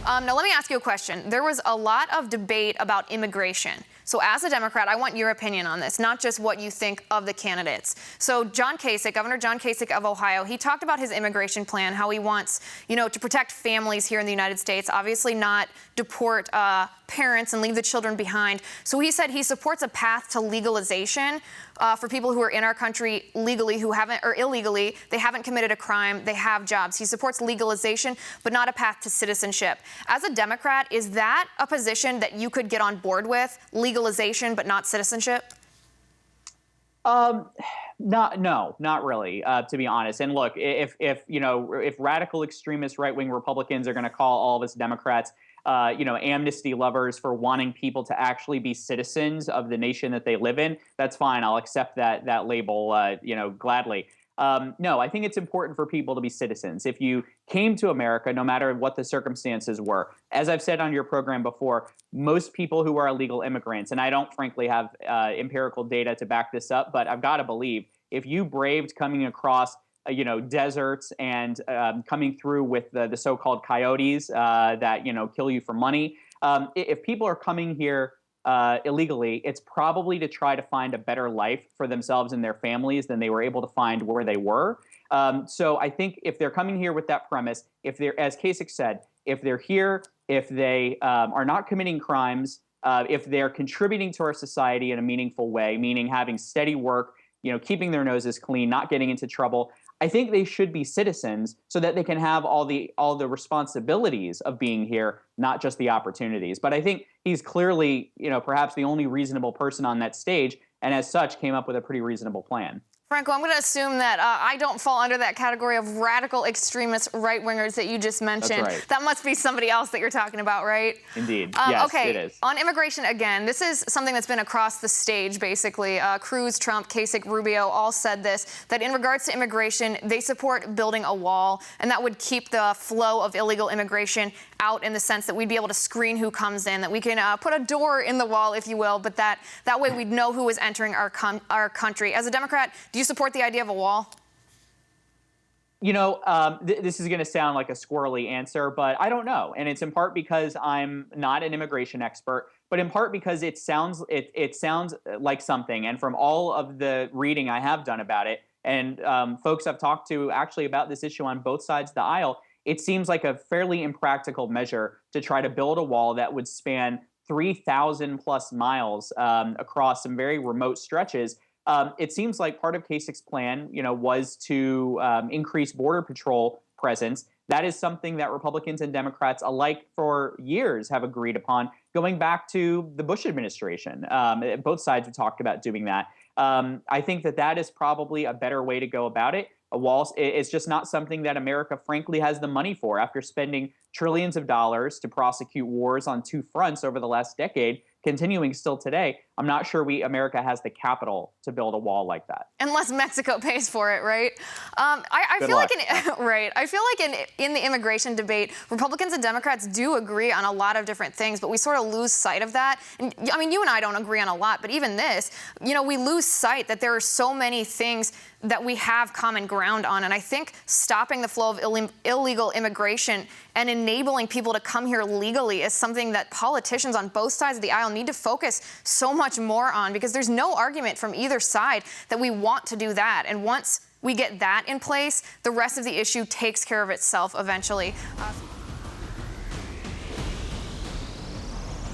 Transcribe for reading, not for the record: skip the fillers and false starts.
Now, let me ask you a question. There was a lot of debate about immigration. So as a Democrat, I want your opinion on this, not just what you think of the candidates. So John Kasich, Governor John Kasich of Ohio, he talked about his immigration plan, how he wants, to protect families here in the United States, obviously not deport parents and leave the children behind. So he said he supports a path to legalization for people who are in our country legally, who haven't, or illegally, they haven't committed a crime, they have jobs. He supports legalization, but not a path to citizenship. As a Democrat, is that a position that you could get on board with, legalization, but not citizenship? No, not really, to be honest. And look, if radical extremist right-wing Republicans are going to call all of us Democrats, amnesty lovers for wanting people to actually be citizens of the nation that they live in, that's fine. I'll accept that label, gladly. No, I think it's important for people to be citizens. If you came to America, no matter what the circumstances were, as I've said on your program before, most people who are illegal immigrants, and I don't frankly have empirical data to back this up, but I've got to believe if you braved coming across deserts and coming through with the so-called coyotes that kill you for money, if people are coming here illegally, it's probably to try to find a better life for themselves and their families than they were able to find where they were. So I think if they're coming here with that premise, if they're, as Kasich said, if they're here, if they are not committing crimes, if they're contributing to our society in a meaningful way, meaning having steady work, keeping their noses clean, not getting into trouble, I think they should be citizens so that they can have all the responsibilities of being here, not just the opportunities. But I think he's clearly, perhaps the only reasonable person on that stage, and as such came up with a pretty reasonable plan. Franco, I'm going to assume that I don't fall under that category of radical extremist right-wingers that you just mentioned. That's right. That must be somebody else that you're talking about, right? Indeed. Yes, okay. It is. On immigration, again, this is something that's been across the stage, basically. Cruz, Trump, Kasich, Rubio all said this, that in regards to immigration, they support building a wall, and that would keep the flow of illegal immigration out in the sense that we'd be able to screen who comes in, that we can put a door in the wall, if you will, but that way we'd know who is entering our country. As a Democrat, do you support the idea of a wall? This is going to sound like a squirrely answer, but I don't know. And it's in part because I'm not an immigration expert, but in part because it sounds like something. And from all of the reading I have done about it, and folks I've talked to actually about this issue on both sides of the aisle, it seems like a fairly impractical measure to try to build a wall that would span 3,000 plus miles across some very remote stretches. It seems like part of Kasich's plan, was to increase Border Patrol presence. That is something that Republicans and Democrats alike for years have agreed upon, going back to the Bush administration. Both sides have talked about doing that. I think that is probably a better way to go about it. A wall is just not something that America, frankly, has the money for. After spending trillions of dollars to prosecute wars on two fronts over the last decade, continuing still today, I'm not sure America has the capital to build a wall like that. Unless Mexico pays for it, right? I feel like I feel like in the immigration debate, Republicans and Democrats do agree on a lot of different things, but we sort of lose sight of that. And I mean, you and I don't agree on a lot, but even this, we lose sight that there are so many things that we have common ground on. And I think stopping the flow of illegal immigration and enabling people to come here legally is something that politicians on both sides of the aisle need to focus so much more on, because there's no argument from either side that we want to do that. And once we get that in place, the rest of the issue takes care of itself eventually.